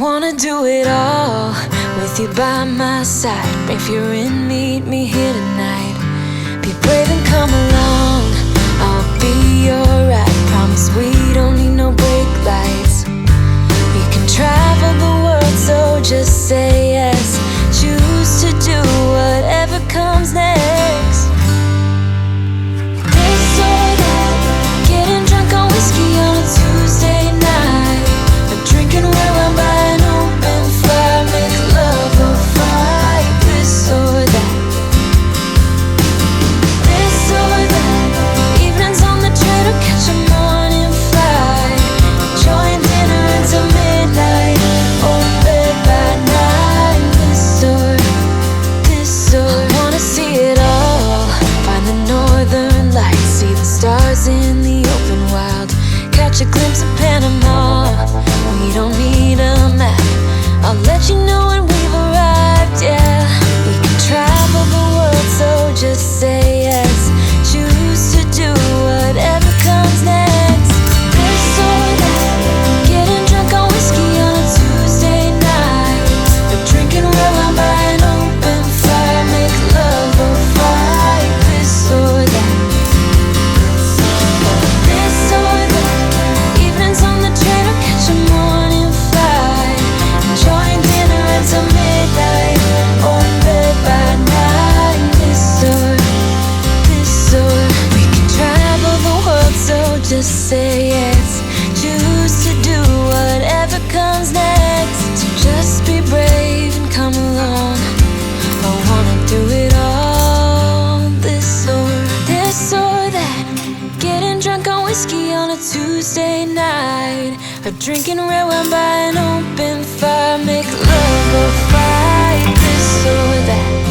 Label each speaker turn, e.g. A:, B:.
A: wanna do it all with you by my side. If you're in, meet me here tonight. Be brave and come along, I'll be your ride. Promise we don't need no brake lights. We can travel the world, so just say yes. Choose to do whatever comes next. This or that, getting drunk on whiskey on a Tuesday night, or drinking red wine by an open fire, make love or fight. This or that, this or that, evenings on the train or catch a morning flight, enjoying dinner until midnight, or bed by night. This or I wanna see it all, find the northern lights, see the stars in the open wild, catch a glimpse of Panama. We don't need a map, I'll let you know when we've arrived, yeah. We can travel the world, so just say yes. Choose to do whatever comes next. This or that, getting drunk on whiskey on a Tuesday night, or drinking red wine by an open fire, make love or fight. This or that, this or that, evenings on the train or catch a morning flight, enjoying dinner until midnight, or in bed by night. This or we can travel the world, so just say yes. Choose to do whatever comes next. So just be brave and come along, I wanna do it all. This or that, getting drunk on whiskey on a Tuesday night, or drinking red wine by an open fire, make love or fight. This or that.